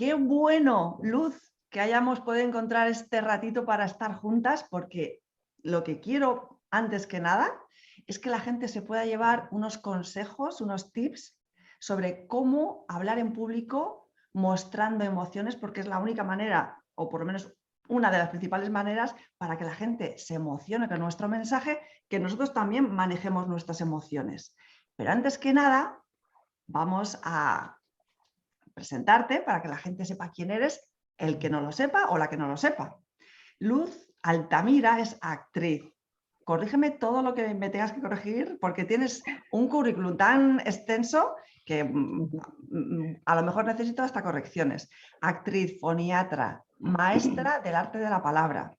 Qué bueno, Luz, que hayamos podido encontrar este ratito para estar juntas, porque lo que quiero, antes que nada, es que la gente se pueda llevar unos consejos, unos tips sobre cómo hablar en público mostrando emociones, porque es la única manera, o por lo menos una de las principales maneras, para que la gente se emocione con nuestro mensaje, que nosotros también manejemos nuestras emociones. Pero antes que nada, vamos a presentarte para que la gente sepa quién eres, el que no lo sepa o la que no lo sepa. Luz Altamira es actriz. Corrígeme todo lo que me tengas que corregir, porque tienes un currículum tan extenso que a lo mejor necesito hasta correcciones. Actriz, foniatra, maestra del arte de la palabra,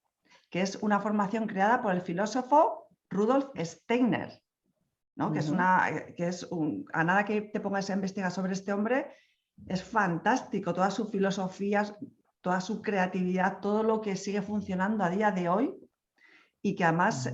que es una formación creada por el filósofo Rudolf Steiner, ¿no? A nada que te pongas a investigar sobre este hombre, es fantástico, toda su filosofía, toda su creatividad, todo lo que sigue funcionando a día de hoy, y que además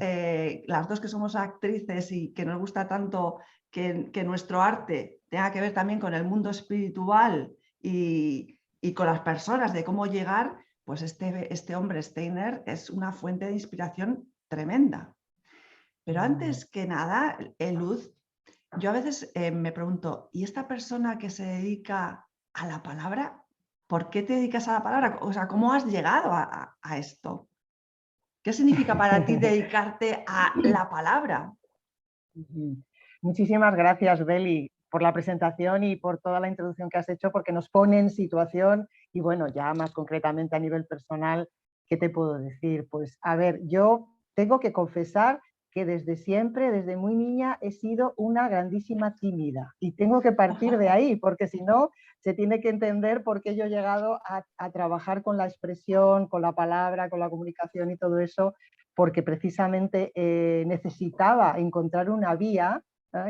las dos que somos actrices y que nos gusta tanto que nuestro arte tenga que ver también con el mundo espiritual y con las personas, de cómo llegar, pues este hombre Steiner es una fuente de inspiración tremenda. Pero antes que nada, Luz, yo a veces me pregunto, ¿y esta persona que se dedica a la palabra, por qué te dedicas a la palabra? O sea, ¿cómo has llegado a esto? ¿Qué significa para ti dedicarte a la palabra? Muchísimas gracias, Beli, por la presentación y por toda la introducción que has hecho, porque nos pone en situación y bueno, ya más concretamente a nivel personal, ¿qué te puedo decir? Pues a ver, yo tengo que confesar que desde siempre, desde muy niña, he sido una grandísima tímida y tengo que partir de ahí, porque si no, se tiene que entender por qué yo he llegado a trabajar con la expresión, con la palabra, con la comunicación y todo eso, porque precisamente necesitaba encontrar una vía,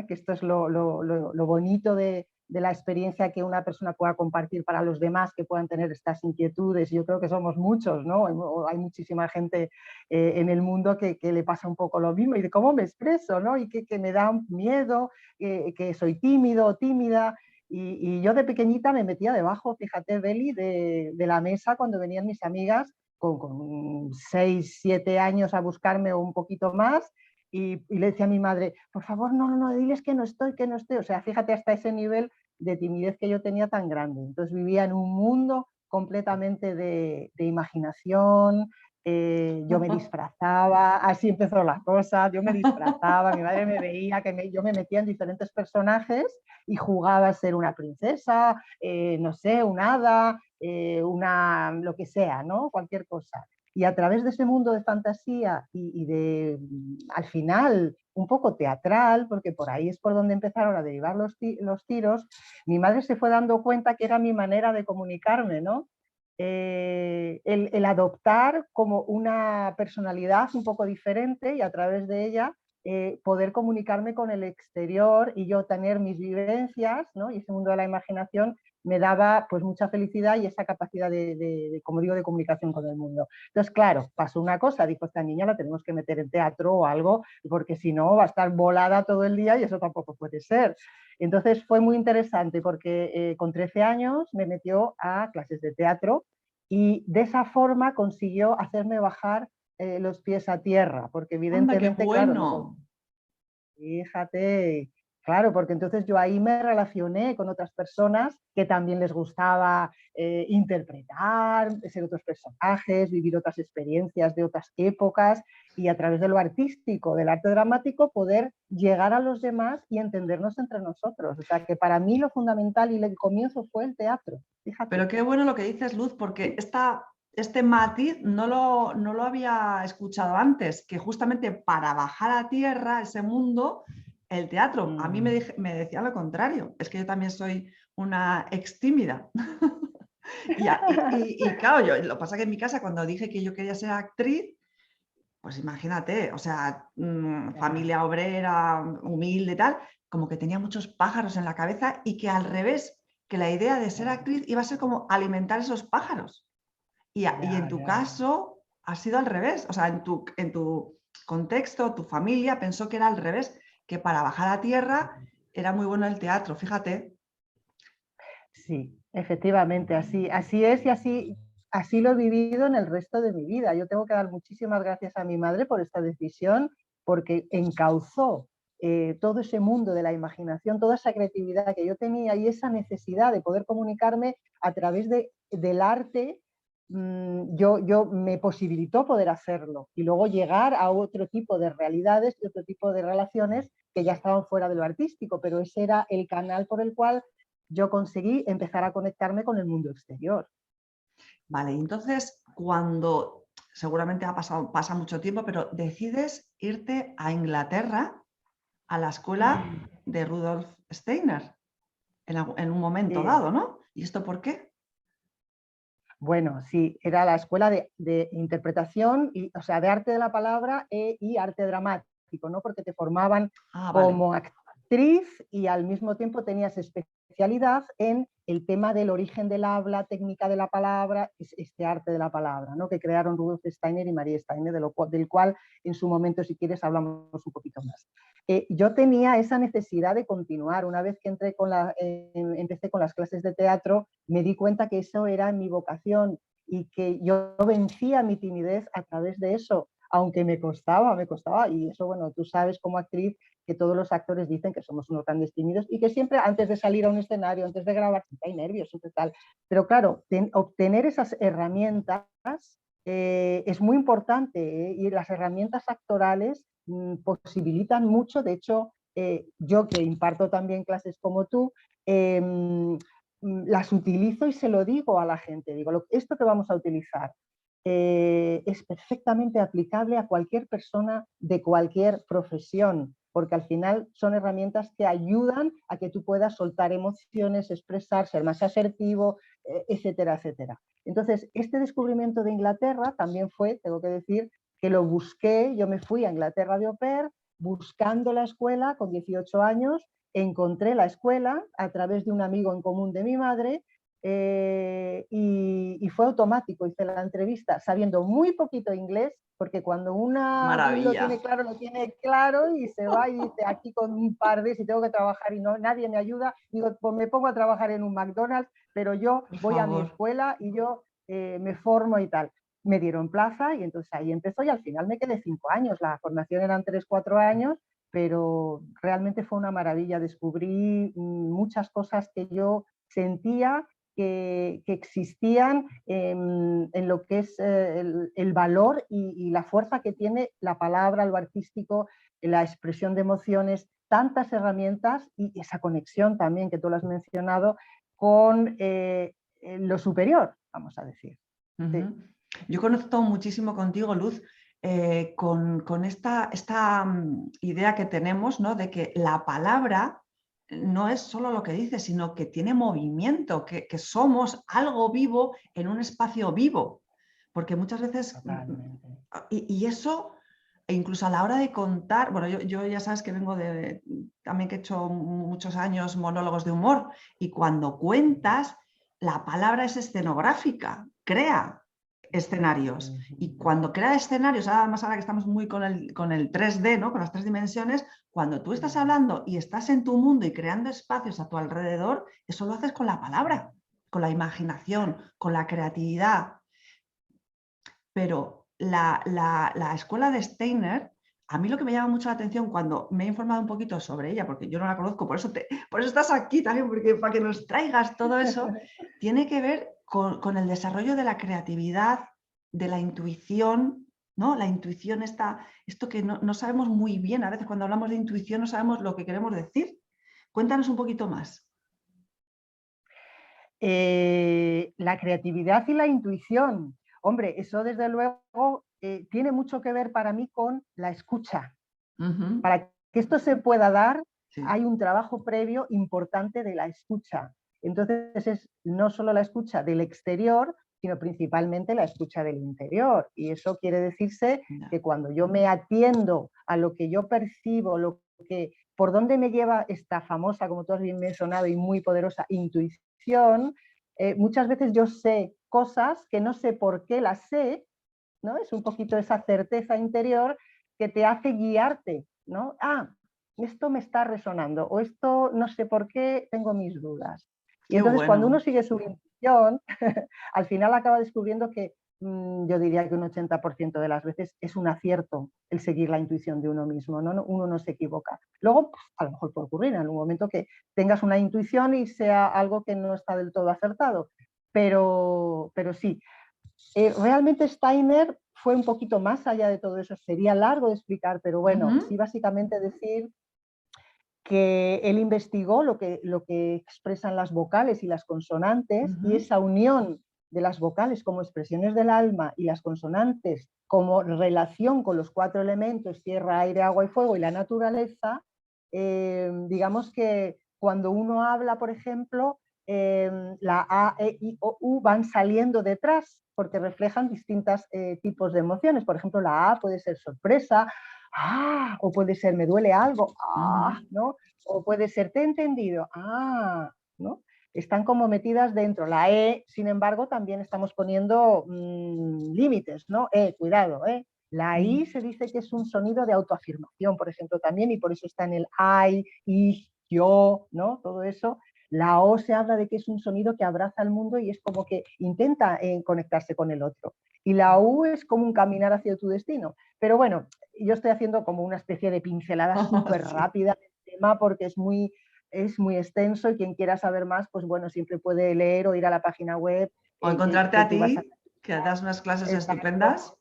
que esto es lo bonito de la experiencia que una persona pueda compartir para los demás que puedan tener estas inquietudes. Yo creo que somos muchos, ¿no? Hay muchísima gente en el mundo que le pasa un poco lo mismo y de cómo me expreso, ¿no? Y que me da miedo, que soy tímido o tímida. Y yo de pequeñita me metía debajo, fíjate, Beli, de la mesa cuando venían mis amigas con 6, 7 años a buscarme o un poquito más, y le decía a mi madre, por favor, no, diles que no estoy, que no estoy. O sea, fíjate hasta ese nivel de timidez que yo tenía tan grande. Entonces vivía en un mundo completamente de imaginación, yo me disfrazaba, así empezó la cosa, yo me disfrazaba, mi madre me veía, yo me metía en diferentes personajes y jugaba a ser una princesa, no sé, un hada, lo que sea, ¿no? Cualquier cosa. Y a través de ese mundo de fantasía y de, al final, un poco teatral, porque por ahí es por donde empezaron a derivar los tiros, mi madre se fue dando cuenta que era mi manera de comunicarme, ¿no? El adoptar como una personalidad un poco diferente y a través de ella poder comunicarme con el exterior y yo tener mis vivencias, ¿no? Y ese mundo de la imaginación me daba pues mucha felicidad y esa capacidad como digo, de comunicación con el mundo. Entonces, claro, pasó una cosa, dijo, esta niña la tenemos que meter en teatro o algo, porque si no va a estar volada todo el día y eso tampoco puede ser. Entonces fue muy interesante porque con 13 años me metió a clases de teatro y de esa forma consiguió hacerme bajar los pies a tierra, porque ¡Anda, qué evidentemente, claro, no, bueno! fíjate, claro, porque entonces yo ahí me relacioné con otras personas que también les gustaba interpretar, ser otros personajes, vivir otras experiencias de otras épocas y a través de lo artístico, del arte dramático, poder llegar a los demás y entendernos entre nosotros. O sea, que para mí lo fundamental y el comienzo fue el teatro, Pero fíjate. qué bueno lo que dices, Luz, porque este matiz no lo había escuchado antes, que justamente para bajar a tierra ese mundo, el teatro, a mí me decía lo contrario, es que yo también soy una ex tímida. Y claro, lo que pasa es que en mi casa cuando dije que yo quería ser actriz, pues imagínate, o sea, familia obrera, humilde y tal, como que tenía muchos pájaros en la cabeza y que al revés, que la idea de ser actriz iba a ser como alimentar esos pájaros. Y en tu caso ha sido al revés, o sea, en tu contexto, tu familia pensó que era al revés, que para bajar a tierra era muy bueno el teatro, fíjate. Sí, efectivamente, así es y así lo he vivido en el resto de mi vida. Yo tengo que dar muchísimas gracias a mi madre por esta decisión, porque encauzó todo ese mundo de la imaginación, toda esa creatividad que yo tenía y esa necesidad de poder comunicarme a través del arte. Yo me posibilitó poder hacerlo y luego llegar a otro tipo de realidades y otro tipo de relaciones que ya estaban fuera de lo artístico, pero ese era el canal por el cual yo conseguí empezar a conectarme con el mundo exterior. Vale, entonces cuando seguramente pasa mucho tiempo, pero decides irte a Inglaterra a la escuela de Rudolf Steiner en un momento Eh, dado, ¿no? ¿Y esto por qué? bueno, sí, era la escuela de interpretación, o sea, de arte de la palabra y arte dramático, ¿no? Porque te formaban Ah, vale. como actriz y al mismo tiempo tenías especialidad en el tema del origen del habla, técnica de la palabra, este arte de la palabra, ¿no? Que crearon Rudolf Steiner y Marie Steiner, del cual en su momento, si quieres, hablamos un poquito más. Yo tenía esa necesidad de continuar. Una vez que empecé con las clases de teatro, me di cuenta que eso era mi vocación y que yo vencía mi timidez a través de eso, aunque me costaba, y eso, bueno, tú sabes como actriz que todos los actores dicen que somos unos grandes tímidos y que siempre antes de salir a un escenario, antes de grabar, hay nervios, siempre tal. Pero claro, obtener esas herramientas es muy importante, y las herramientas actorales posibilitan mucho. De hecho, yo que imparto también clases como tú, las utilizo y se lo digo a la gente. Digo, esto que vamos a utilizar es perfectamente aplicable a cualquier persona de cualquier profesión, porque al final son herramientas que ayudan a que tú puedas soltar emociones, expresar, ser más asertivo, etcétera, etcétera. Entonces, este descubrimiento de Inglaterra también fue, tengo que decir, que lo busqué. Yo me fui a Inglaterra de au pair buscando la escuela con 18 años, encontré la escuela a través de un amigo en común de mi madre, y fue automático. Hice la entrevista sabiendo muy poquito inglés, porque cuando una Maravilla. lo tiene claro y se va y dice aquí con un par de, si tengo que trabajar y no, nadie me ayuda, digo, pues me pongo a trabajar en un McDonald's, pero yo Por voy a mi favor. escuela y yo me formo y tal. Me dieron plaza y entonces ahí empezó y al final me quedé 5 años. La formación eran 3, 4 años, pero realmente fue una maravilla. Descubrí muchas cosas que yo sentía que existían en lo que es el valor y la fuerza que tiene la palabra, lo artístico, la expresión de emociones, tantas herramientas y esa conexión también que tú lo has mencionado con lo superior, vamos a decir. Sí. Yo conecto muchísimo contigo, Luz, con esta idea que tenemos, ¿no? De que la palabra no es solo lo que dice, sino que tiene movimiento, que somos algo vivo en un espacio vivo. Porque muchas veces, Totalmente. y eso, incluso a la hora de contar, bueno, yo ya sabes que vengo también que he hecho muchos años monólogos de humor, y cuando cuentas, la palabra es escenográfica, crea escenarios. Y cuando crea escenarios, además ahora que estamos muy con el 3D, ¿no? Con las 3 dimensiones, cuando tú estás hablando y estás en tu mundo y creando espacios a tu alrededor, eso lo haces con la palabra, con la imaginación, con la creatividad. Pero la escuela de Steiner, a mí lo que me llama mucho la atención cuando me he informado un poquito sobre ella, porque yo no la conozco, por eso estás aquí también, porque para que nos traigas todo eso, tiene que ver con el desarrollo de la creatividad, de la intuición, ¿no? La intuición esto que no sabemos muy bien, a veces cuando hablamos de intuición no sabemos lo que queremos decir. Cuéntanos un poquito más. La creatividad y la intuición. Hombre, eso desde luego tiene mucho que ver para mí con la escucha. Ujú. Para que esto se pueda dar, Sí. hay un trabajo previo importante de la escucha. Entonces es no solo la escucha del exterior, sino principalmente la escucha del interior. Y eso quiere decirse Ya. que cuando yo me atiendo a lo que yo percibo, por dónde me lleva esta famosa, como tú has bien mencionado, y muy poderosa intuición, muchas veces yo sé cosas que no sé por qué las sé, ¿no? Es un poquito esa certeza interior que te hace guiarte, ¿no? Ah, esto me está resonando, o esto no sé por qué tengo mis dudas. Y Qué entonces cuando uno bueno. sigue su intuición, al final acaba descubriendo que yo diría que un 80% de las veces es un acierto el seguir la intuición de uno mismo, ¿no? Uno no se equivoca. Luego, pues, a lo mejor puede ocurrir en algún momento que tengas una intuición y sea algo que no está del todo acertado, pero sí. Realmente Steiner fue un poquito más allá de todo eso, sería largo de explicar, pero bueno, Ujú, sí básicamente decir que él investigó lo que expresan las vocales y las consonantes y ujú. esa unión de las vocales como expresiones del alma y las consonantes como relación con los 4 elementos, tierra, aire, agua y fuego y la naturaleza, digamos que cuando uno habla, por ejemplo, la A, E, I, O, U van saliendo detrás porque reflejan distintos tipos de emociones. Por ejemplo, la A puede ser sorpresa, ah, o puede ser me duele algo, ah, Ujú. ¿no? O puede ser te he entendido, ah, ¿no? Están como metidas dentro. La E, sin embargo, también estamos poniendo límites, ¿no? Cuidado, ¿eh? La I se dice que es un sonido de autoafirmación, por ejemplo, también, y por eso está en el I, yo, ¿no? Todo eso. La O se habla de que es un sonido que abraza al mundo y es como que intenta conectarse con el otro. Y la U es como un caminar hacia tu destino. Pero bueno, yo estoy haciendo como una especie de pincelada súper Sí. rápida del tema porque es muy extenso y quien quiera saber más, pues bueno, siempre puede leer o ir a la página web O encontrarte que a tú ti, vas a... que das unas clases Exacto. estupendas.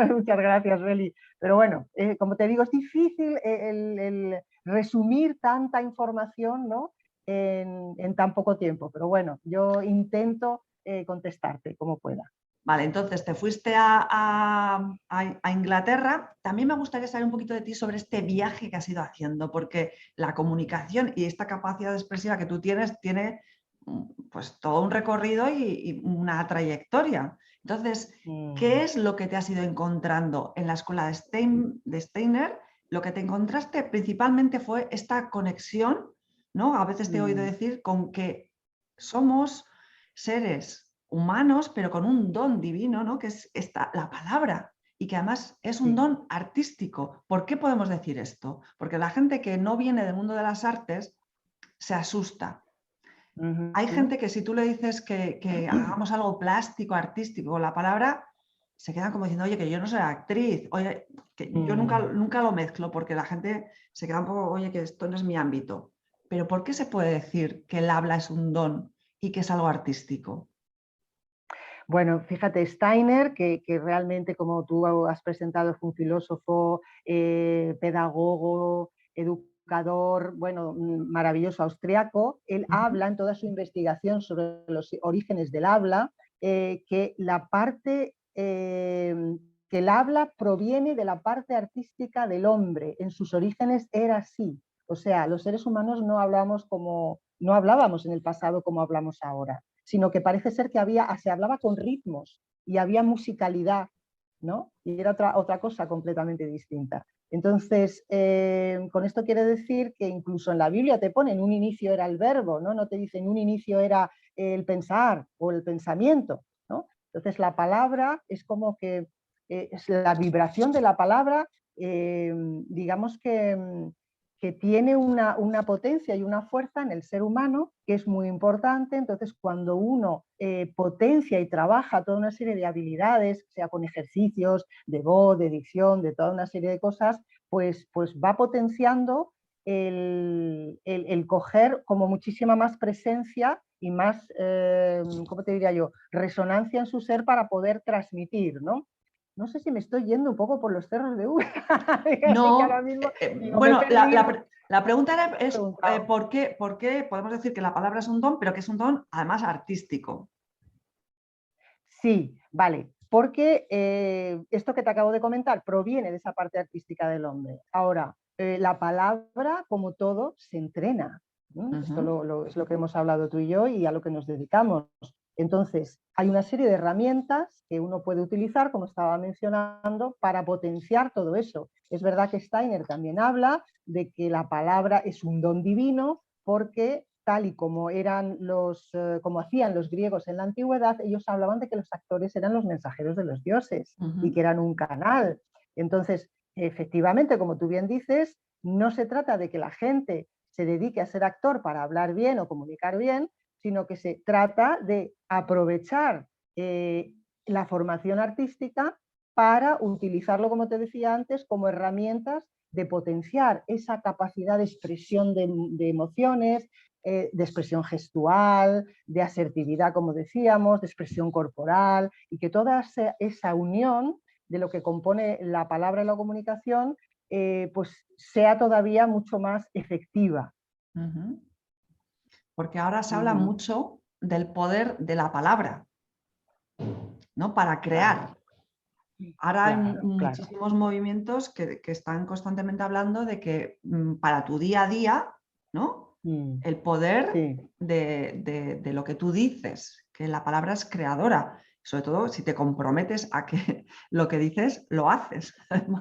Muchas gracias, Beli. Pero bueno, como te digo, es difícil el resumir tanta información, ¿no? En tan poco tiempo. Pero bueno, yo intento contestarte como pueda. Vale, entonces te fuiste a Inglaterra. También me gustaría saber un poquito de ti sobre este viaje que has ido haciendo, porque la comunicación y esta capacidad expresiva que tú tienes tiene pues todo un recorrido y una trayectoria. Entonces, ¿qué Mm, es lo que te has ido encontrando en la escuela de Steiner? Lo que te encontraste principalmente fue esta conexión, ¿no? A veces te he oído mm, decir con que somos seres humanos, pero con un don divino, ¿no? Que es la palabra y que además es un sí. don artístico. ¿Por qué podemos decir esto? Porque la gente que no viene del mundo de las artes se asusta. Hay Ujú. gente que si tú le dices que hagamos algo plástico, artístico con la palabra, se quedan como diciendo, oye, que yo no soy actriz, oye, que yo nunca, Mm. nunca lo mezclo porque la gente se queda un poco, oye, que esto no es mi ámbito. Pero ¿por qué se puede decir que el habla es un don y que es algo artístico? Bueno, fíjate, Steiner, que realmente, como tú has presentado, fue un filósofo, pedagogo, educador, bueno, maravilloso austriaco, él Ujú. habla en toda su investigación sobre los orígenes del habla, que la parte, que el habla proviene de la parte artística del hombre. En sus orígenes era así. O sea, los seres humanos no hablábamos en el pasado como hablamos ahora, sino que parece ser que se hablaba con ritmos y había musicalidad, ¿no? Y era otra cosa completamente distinta. Entonces, con esto quiere decir que incluso en la Biblia te ponen un inicio era el verbo, ¿no? No te dicen un inicio era el pensar o el pensamiento, ¿no? Entonces, la palabra es como que es la vibración de la palabra, digamos que tiene una potencia y una fuerza en el ser humano que es muy importante. Entonces, cuando uno potencia y trabaja toda una serie de habilidades, sea con ejercicios de voz, de dicción, de toda una serie de cosas, pues va potenciando el coger como muchísima más presencia y más, ¿cómo te diría yo?, resonancia en su ser para poder transmitir, ¿no? No sé si me estoy yendo un poco por los cerros de Úbeda, que ahora No, mismo digo, me he bueno, perdido. la pregunta es Preguntado. ¿por qué podemos decir que la palabra es un don, pero que es un don además artístico? Sí, vale, porque esto que te acabo de comentar proviene de esa parte artística del hombre. Ahora, la palabra, como todo, se entrena. Esto Ujú. es lo que hemos hablado tú y yo y a lo que nos dedicamos. Entonces, hay una serie de herramientas que uno puede utilizar, como estaba mencionando, para potenciar todo eso. Es verdad que Steiner también habla de que la palabra es un don divino porque tal y como como hacían los griegos en la antigüedad, ellos hablaban de que los actores eran los mensajeros de los dioses y que Ujú. eran un canal. Entonces, efectivamente, como tú bien dices, no se trata de que la gente se dedique a ser actor para hablar bien o comunicar bien, sino que se trata de aprovechar la formación artística para utilizarlo, como te decía antes, como herramientas de potenciar esa capacidad de expresión de emociones, de expresión gestual, de asertividad, como decíamos, de expresión corporal, y que toda esa unión de lo que compone la palabra y la comunicación pues sea todavía mucho más efectiva. Porque ahora se habla mucho del poder de la palabra, ¿no? Para crear. Ahora hay muchísimos movimientos que están constantemente hablando de que para tu día a día, ¿no? El poder de lo que tú dices, que la palabra es creadora, sobre todo si te comprometes a que lo que dices lo haces,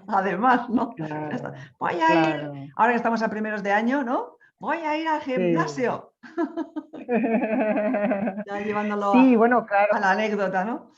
además, ¿no? Claro, voy a ir, ahora que estamos a primeros de año, ¿no? Voy a ir al gimnasio. Ya llevándolo sí, bueno, claro. a la anécdota, ¿no?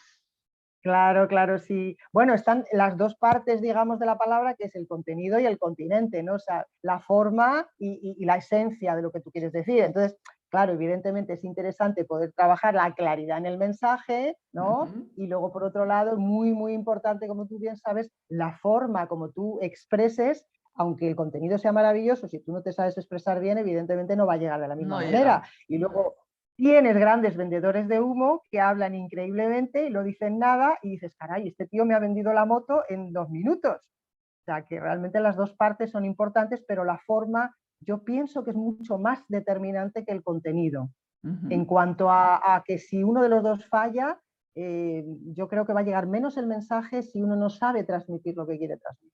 Claro, claro, sí. Bueno, están las dos partes, digamos, de la palabra, que es el contenido y el continente, ¿no? O sea, la forma y la esencia de lo que tú quieres decir. Entonces, claro, evidentemente es interesante poder trabajar la claridad en el mensaje, ¿no? Y luego, por otro lado, muy, muy importante, como tú bien sabes, la forma como tú expreses, aunque el contenido sea maravilloso, si tú no te sabes expresar bien, evidentemente no va a llegar de la misma manera. Y luego tienes grandes vendedores de humo que hablan increíblemente y no dicen nada y dices, caray, este tío me ha vendido la moto en 2 minutos. O sea, que realmente las dos partes son importantes, pero la forma yo pienso que es mucho más determinante que el contenido. En cuanto a que si uno de los dos falla, yo creo que va a llegar menos el mensaje si uno no sabe transmitir lo que quiere transmitir.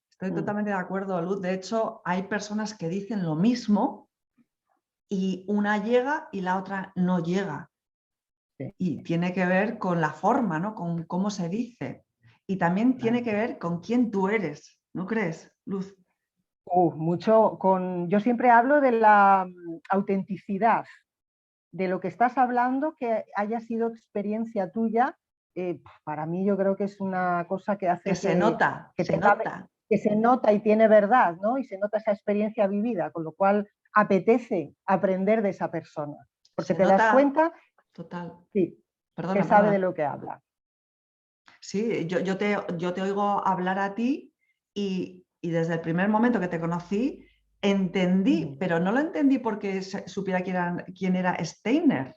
Estoy totalmente de acuerdo, Luz. De hecho, hay personas que dicen lo mismo y una llega y la otra no llega. Sí. Y tiene que ver con la forma, ¿no? Con cómo se dice. Y también tiene que ver con quién tú eres, ¿no crees, Luz? Mucho yo siempre hablo de la autenticidad, de lo que estás hablando, que haya sido experiencia tuya. Para mí yo creo que es una cosa que hace que se nota, que se nota y tiene verdad, ¿no? Y se nota esa experiencia vivida, con lo cual apetece aprender de esa persona, porque te das cuenta sí, que sabe de lo que habla. Sí, yo te oigo hablar a ti y desde el primer momento que te conocí entendí, pero no lo entendí porque supiera quién era Steiner.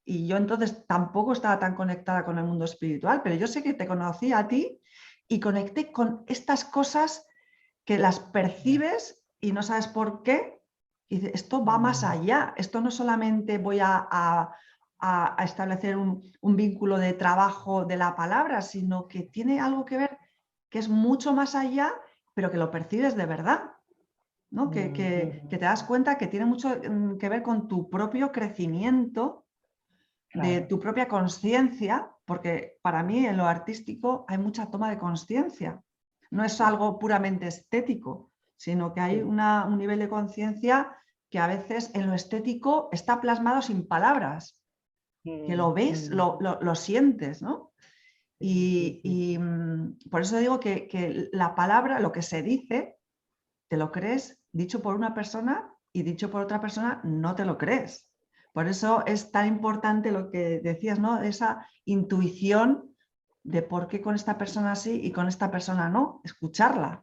Y yo entonces tampoco estaba tan conectada con el mundo espiritual, pero yo sé que te conocí a ti y conecté con estas cosas que las percibes y no sabes por qué. Y dices, esto va más allá, esto no solamente voy a establecer un vínculo de trabajo de la palabra, sino que tiene algo que ver que es mucho más allá, pero que lo percibes de verdad, ¿no? Que te das cuenta que tiene mucho que ver con tu propio crecimiento, de tu propia conciencia, porque para mí en lo artístico hay mucha toma de conciencia. No es algo puramente estético, sino que hay un nivel de conciencia que a veces en lo estético está plasmado sin palabras, que lo ves, lo sientes, ¿no? Y por eso digo que la palabra, lo que se dice, te lo crees dicho por una persona y dicho por otra persona no te lo crees. Por eso es tan importante lo que decías, ¿no? Esa intuición de por qué con esta persona sí y con esta persona no, escucharla.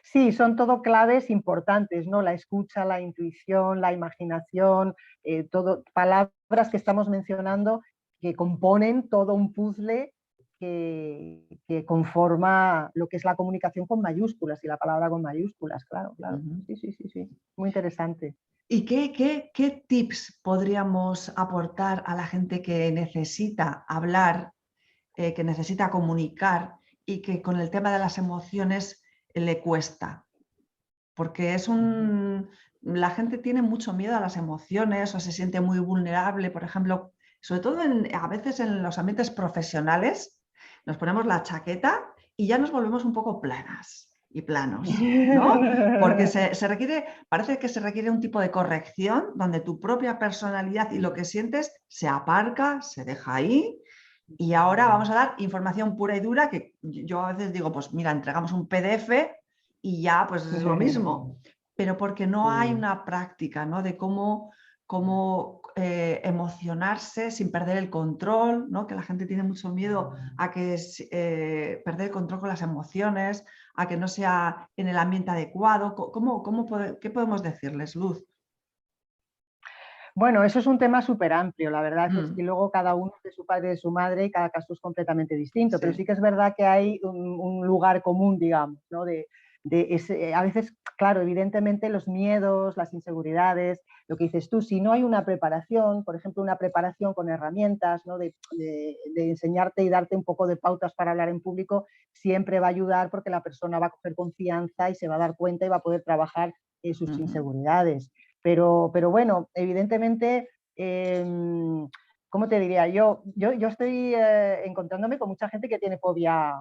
Sí, son todo claves importantes, ¿no? La escucha, la intuición, la imaginación, palabras que estamos mencionando que componen todo un puzzle que conforma lo que es la comunicación con mayúsculas y la palabra con mayúsculas, claro, claro. Sí. Muy interesante. ¿Y qué tips podríamos aportar a la gente que necesita hablar, que necesita comunicar y que con el tema de las emociones le cuesta? Porque la gente tiene mucho miedo a las emociones o se siente muy vulnerable, por ejemplo, sobre todo a veces en los ambientes profesionales, nos ponemos la chaqueta y ya nos volvemos un poco planas y planos, ¿no? Porque parece que se requiere un tipo de corrección donde tu propia personalidad y lo que sientes se aparca, se deja ahí. Y ahora vamos a dar información pura y dura que yo a veces digo, pues mira, entregamos un PDF y ya pues es lo mismo, pero porque no hay Sí. una práctica, ¿no? De cómo emocionarse sin perder el control, ¿no? Que la gente tiene mucho miedo a que perder el control con las emociones, a que no sea en el ambiente adecuado. ¿Qué podemos decirles, Luz? Bueno, eso es un tema súper amplio. La verdad es que Mm, luego cada uno es de su padre y de su madre y cada caso es completamente distinto, pero sí. sí que es verdad que hay un lugar común, digamos, ¿no? A veces, claro, evidentemente los miedos, las inseguridades, lo que dices tú, si no hay una preparación, por ejemplo, una preparación con herramientas, ¿no? De enseñarte y darte un poco de pautas para hablar en público, siempre va a ayudar porque la persona va a coger confianza y se va a dar cuenta y va a poder trabajar sus Ujú. inseguridades. Pero bueno, evidentemente, ¿cómo te diría? Yo estoy encontrándome con mucha gente que tiene fobia,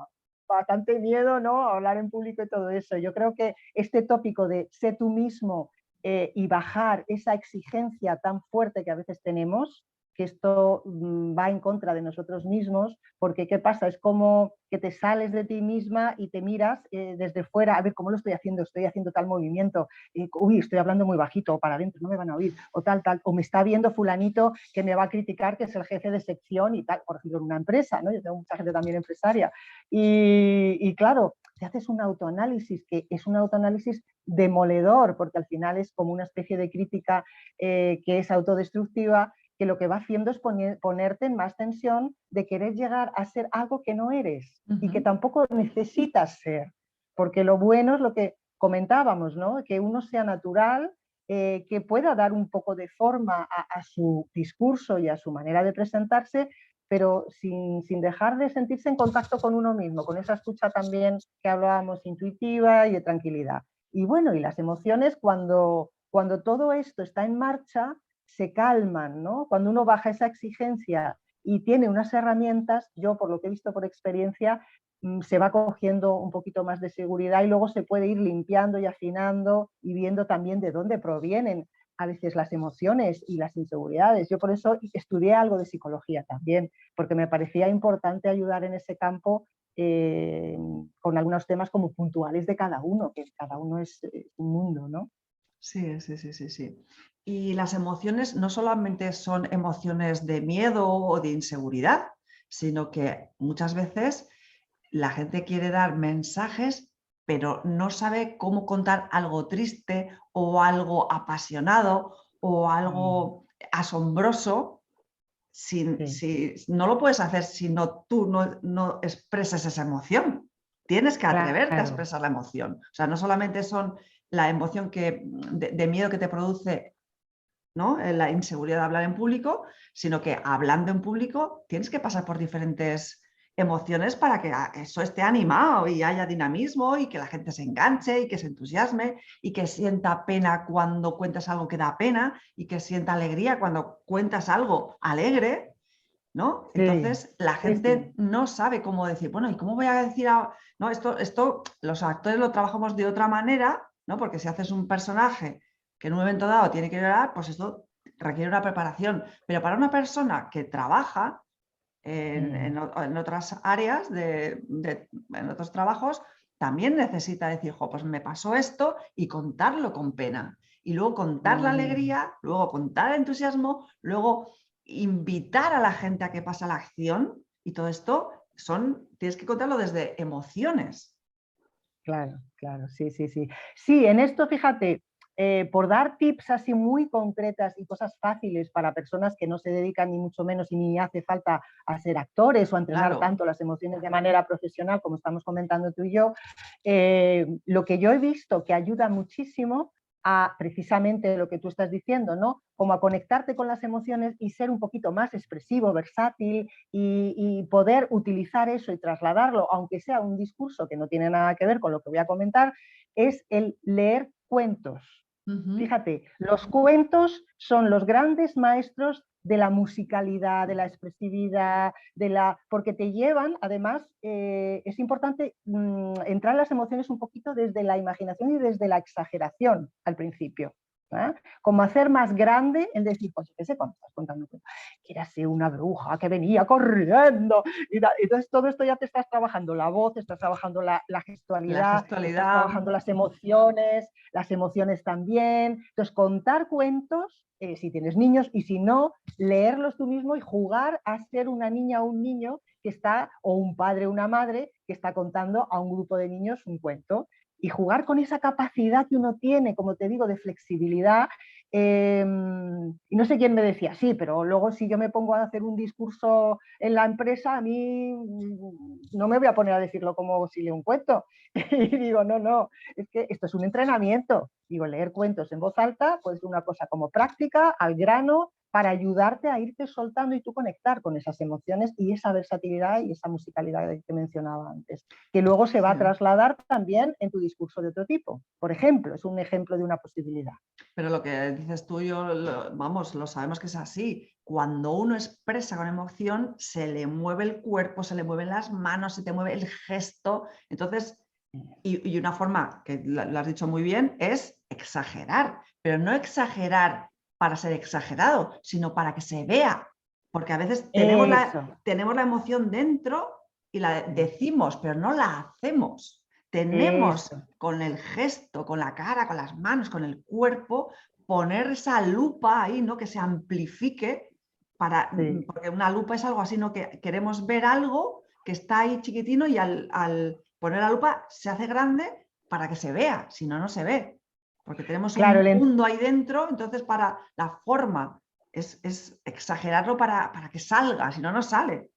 bastante miedo, ¿no? A hablar en público y todo eso. Yo creo que este tópico de sé tú mismo y bajar esa exigencia tan fuerte que a veces tenemos, que esto va en contra de nosotros mismos, porque ¿qué pasa? Es como que te sales de ti misma y te miras desde fuera, a ver cómo lo estoy haciendo tal movimiento, uy, estoy hablando muy bajito, o para adentro, no me van a oír, o tal, o me está viendo fulanito que me va a criticar, que es el jefe de sección y tal, por ejemplo, en una empresa, ¿no? Yo tengo mucha gente también empresaria, y claro, te haces un autoanálisis, que es un autoanálisis demoledor, porque al final es como una especie de crítica que es autodestructiva, que lo que va haciendo es ponerte en más tensión de querer llegar a ser algo que no eres y que Ujú. tampoco necesitas ser. Porque lo bueno es lo que comentábamos, ¿no? Que uno sea natural, que pueda dar un poco de forma a su discurso y a su manera de presentarse, pero sin dejar de sentirse en contacto con uno mismo, con esa escucha también que hablábamos intuitiva y de tranquilidad. Y bueno, y las emociones cuando todo esto está en marcha, se calman, ¿no? Cuando uno baja esa exigencia y tiene unas herramientas, yo por lo que he visto por experiencia, se va cogiendo un poquito más de seguridad y luego se puede ir limpiando y afinando y viendo también de dónde provienen a veces las emociones y las inseguridades. Yo por eso estudié algo de psicología también, porque me parecía importante ayudar en ese campo con algunos temas como puntuales de cada uno, que cada uno es un mundo, ¿no? Sí, sí, sí, sí, sí. Y las emociones no solamente son emociones de miedo o de inseguridad, sino que muchas veces la gente quiere dar mensajes, pero no sabe cómo contar algo triste o algo apasionado o Mm, algo asombroso. sí, No lo puedes hacer si tú no expresas esa emoción. Tienes que atreverte a claro. expresar la emoción. O sea, no solamente son la emoción de miedo que te produce, ¿no? La inseguridad de hablar en público, sino que hablando en público tienes que pasar por diferentes emociones para que eso esté animado y haya dinamismo y que la gente se enganche y que se entusiasme y que sienta pena cuando cuentas algo que da pena y que sienta alegría cuando cuentas algo alegre, ¿no? Sí, Entonces la sí, gente sí. no sabe cómo decir, bueno, ¿y cómo voy a decir? No, esto los actores lo trabajamos de otra manera, ¿no? Porque si haces un personaje que en un momento dado tiene que llorar, pues esto requiere una preparación. Pero para una persona que trabaja Mm, en otras áreas, en otros trabajos, también necesita decir, jo, pues me pasó esto y contarlo con pena. Y luego contar la mm. alegría, luego contar el entusiasmo, luego invitar a la gente a que pase a la acción y todo esto tienes que contarlo desde emociones. Claro, claro, sí, sí, sí. Sí, en esto, fíjate, por dar tips así muy concretas y cosas fáciles para personas que no se dedican ni mucho menos y ni hace falta a ser actores o a entrenar Claro. tanto las emociones de manera profesional como estamos comentando tú y yo, lo que yo he visto que ayuda muchísimo a precisamente lo que tú estás diciendo, ¿no? Como a conectarte con las emociones y ser un poquito más expresivo, versátil y poder utilizar eso y trasladarlo, aunque sea un discurso que no tiene nada que ver con lo que voy a comentar, es el leer cuentos. Ujú. Fíjate, los cuentos son los grandes maestros de la musicalidad, de la expresividad, porque te llevan, además, es importante entrar en las emociones un poquito desde la imaginación y desde la exageración al principio. ¿eh? Como hacer más grande el decir, pues qué sé, cuando estás contando que era así una bruja que venía corriendo. Entonces todo esto ya te estás trabajando la voz, estás trabajando la La gestualidad, estás gestualidad. trabajando las emociones también. Entonces contar cuentos, si tienes niños, y si no, leerlos tú mismo y jugar a ser una niña o un niño que está, o un padre o una madre que está contando a un grupo de niños un cuento. Y jugar con esa capacidad que uno tiene, como te digo, de flexibilidad. Y no sé quién me decía, sí, pero luego si yo me pongo a hacer un discurso en la empresa, a mí no me voy a poner a decirlo como si leo un cuento. Y digo, no, es que esto es un entrenamiento. Digo, leer cuentos en voz alta puede ser una cosa como práctica, al grano, para ayudarte a irte soltando y tú conectar con esas emociones y esa versatilidad y esa musicalidad que mencionaba antes, que luego se va a trasladar también en tu discurso de otro tipo. Por ejemplo, es un ejemplo de una posibilidad. Pero lo que dices tú, vamos, lo sabemos que es así. Cuando uno expresa con emoción, se le mueve el cuerpo, se le mueven las manos, se te mueve el gesto. Entonces, y una forma, que lo has dicho muy bien, es exagerar, pero no exagerar para ser exagerado, sino para que se vea. Porque a veces tenemos la emoción dentro y la decimos, pero no la hacemos. Tenemos con el gesto, con la cara, con las manos, con el cuerpo, poner esa lupa ahí, ¿no? Que se amplifique, porque una lupa es algo así, ¿no? Que queremos ver algo que está ahí chiquitino y al poner la lupa se hace grande para que se vea, si no, no se ve. Porque tenemos un mundo ahí dentro, entonces para la forma es exagerarlo para que salga, si no, no sale.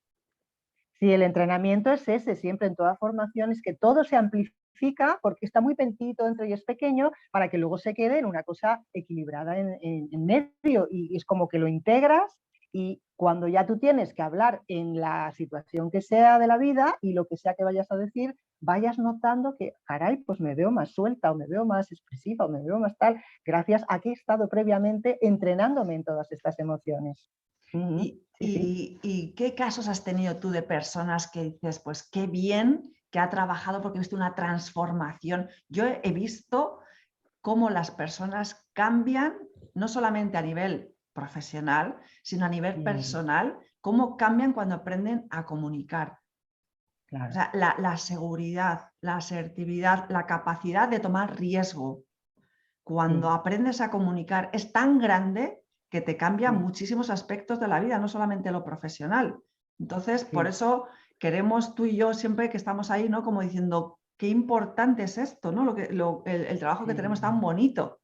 Sí, el entrenamiento es ese, siempre en toda formación, es que todo se amplifica porque está muy pentito dentro y es pequeño para que luego se quede en una cosa equilibrada en medio y es como que lo integras y cuando ya tú tienes que hablar en la situación que sea de la vida y lo que sea que vayas a decir, vayas notando que, caray, pues me veo más suelta o me veo más expresiva o me veo más tal, gracias a que he estado previamente entrenándome en todas estas emociones. ¿Y qué casos has tenido tú de personas que dices, pues qué bien que ha trabajado porque he visto una transformación? Yo he visto cómo las personas cambian, no solamente a nivel profesional, sino a nivel personal, cómo cambian cuando aprenden a comunicar. Claro. O sea, la seguridad, la asertividad, la capacidad de tomar riesgo. Cuando aprendes a comunicar es tan grande que te cambia muchísimos aspectos de la vida, no solamente lo profesional. Entonces, por eso queremos tú y yo siempre que estamos ahí, ¿no? Como diciendo, qué importante es esto, ¿no? El trabajo que tenemos tan bonito.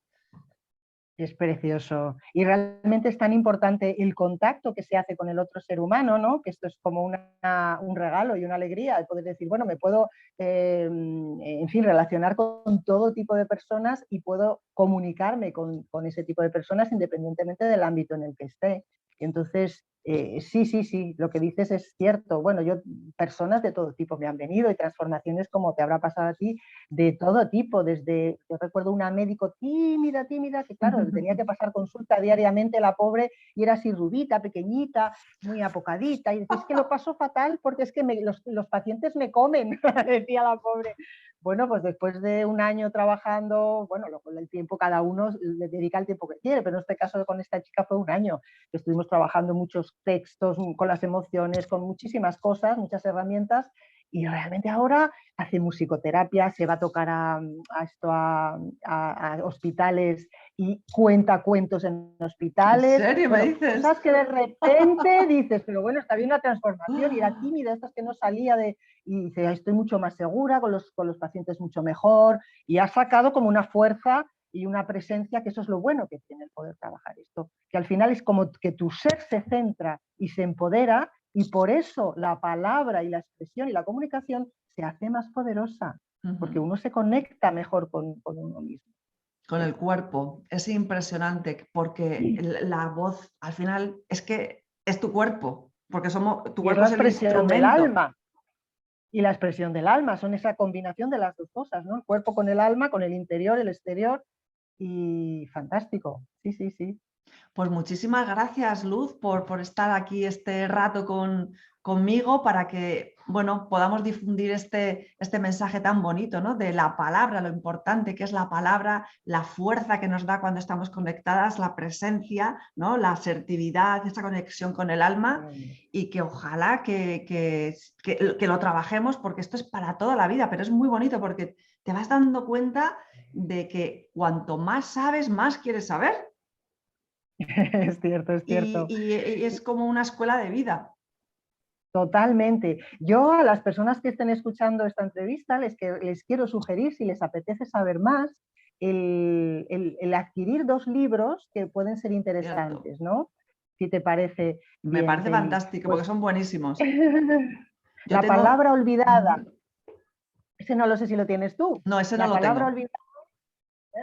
Es precioso. Y realmente es tan importante el contacto que se hace con el otro ser humano, ¿no? Que esto es como un regalo y una alegría, el poder decir, bueno, me puedo, en fin, relacionar con todo tipo de personas y puedo comunicarme con ese tipo de personas independientemente del ámbito en el que esté. Y entonces, sí, lo que dices es cierto. Bueno, personas de todo tipo me han venido y transformaciones como te habrá pasado a ti, de todo tipo, yo recuerdo una médico tímida, que claro, tenía que pasar consulta diariamente la pobre y era así rubita, pequeñita, muy apocadita, y es que lo paso fatal porque es que los pacientes me comen, decía la pobre. Bueno, pues después de un año trabajando, bueno, el tiempo cada uno le dedica el tiempo que quiere, pero en este caso con esta chica fue un año. Estuvimos trabajando muchos textos, con las emociones, con muchísimas cosas, muchas herramientas, y realmente ahora hace musicoterapia, se va a tocar a hospitales y cuenta cuentos en hospitales. ¿En serio me dices? Cosas que de repente dices, pero bueno, está bien una transformación, y era tímida, estas que no salía y dice, estoy mucho más segura, con los pacientes mucho mejor, y ha sacado como una fuerza y una presencia, que eso es lo bueno que tiene el poder trabajar esto, que al final es como que tu ser se centra y se empodera, y por eso la palabra y la expresión y la comunicación se hace más poderosa, porque uno se conecta mejor con uno mismo. Con el cuerpo. Es impresionante porque la voz al final es que es tu cuerpo, porque tu Y es cuerpo la es el expresión del instrumento. alma. Y la expresión del alma, son esa combinación de las dos cosas, ¿no? El cuerpo con el alma, con el interior, el exterior, y fantástico. Sí. Pues muchísimas gracias, Luz, por estar aquí este rato conmigo para que bueno, podamos difundir este mensaje tan bonito, ¿no? De la palabra, lo importante que es la palabra, la fuerza que nos da cuando estamos conectadas, la presencia, ¿no? La asertividad, esa conexión con el alma, y que ojalá que lo trabajemos, porque esto es para toda la vida, pero es muy bonito porque te vas dando cuenta de que cuanto más sabes, más quieres saber. Es cierto, es cierto. Y es como una escuela de vida. Totalmente. Yo a las personas que estén escuchando esta entrevista les quiero sugerir, si les apetece saber más, el adquirir 2 libros que pueden ser interesantes, Cierto. ¿no? Si te parece Me bien, parece Beli. fantástico, Pues, porque son buenísimos. La palabra olvidada, ese no lo sé si lo tienes tú. No, ese no La lo palabra tengo. olvidada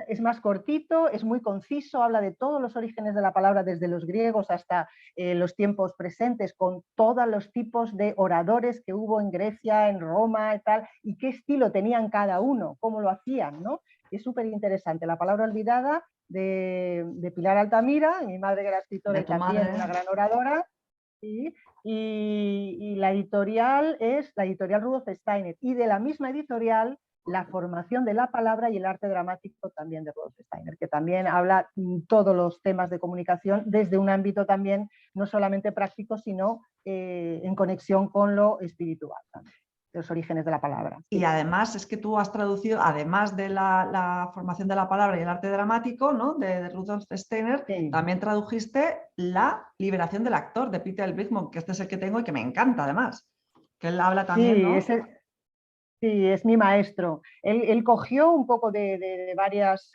es más cortito, es muy conciso, habla de todos los orígenes de la palabra, desde los griegos hasta los tiempos presentes, con todos los tipos de oradores que hubo en Grecia, en Roma y tal, y qué estilo tenían cada uno, cómo lo hacían, ¿no? Es súper interesante. La palabra olvidada de Pilar Altamira, mi madre que era escritora De y tu también madre. una gran oradora, ¿sí? Y la editorial es la editorial Rudolf Steiner, y de la misma editorial La formación de la palabra y el arte dramático también de Rudolf Steiner, que también habla todos los temas de comunicación desde un ámbito también no solamente práctico, sino en conexión con lo espiritual también, los orígenes de la palabra. Y además es que tú has traducido, además de la formación de la palabra y el arte dramático, ¿no? de Rudolf Steiner, Sí. también tradujiste La liberación del actor de Peter Bigmont, que este es el que tengo y que me encanta además. Que él habla también, Sí, ¿no? Sí, es mi maestro. Él cogió un poco de varias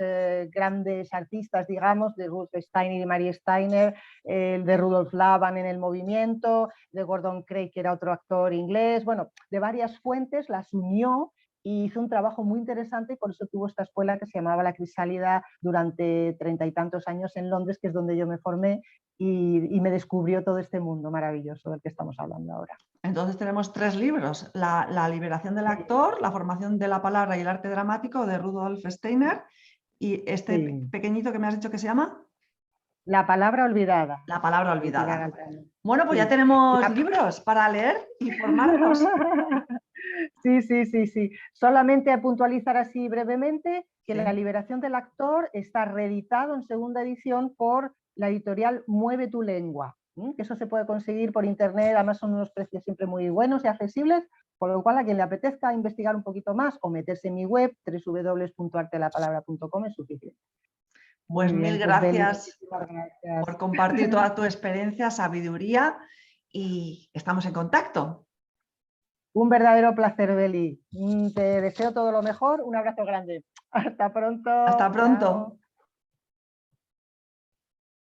grandes artistas, digamos, de Ruth Steiner y Marie Steiner, el de Rudolf Laban en El movimiento, de Gordon Craig, que era otro actor inglés, bueno, de varias fuentes, las unió y hizo un trabajo muy interesante, y por eso tuvo esta escuela que se llamaba La Crisálida durante 30 y tantos años en Londres, que es donde yo me formé, y me descubrió todo este mundo maravilloso del que estamos hablando ahora. Entonces tenemos 3 libros, la liberación del actor, la formación de la palabra y el arte dramático de Rudolf Steiner, y este pequeñito que me has dicho que se llama La palabra olvidada. La palabra De Pilar olvidada. Altamira. Bueno, pues ya Sí. tenemos libros para leer y formarnos. Sí, sí, sí, sí. Solamente a puntualizar así brevemente que Sí. La liberación del actor está reeditado en segunda edición por la editorial Mueve tu lengua, que eso se puede conseguir por internet, además son unos precios siempre muy buenos y accesibles, por lo cual a quien le apetezca investigar un poquito más o meterse en mi web www.artelapalabra.com es suficiente. Pues Muy mil bien, pues Beli, gracias muchísimas gracias. por compartir toda tu experiencia, sabiduría, y estamos en contacto. Un verdadero placer, Beli. Te deseo todo lo mejor. Un abrazo grande. Hasta pronto. Hasta pronto. Chao.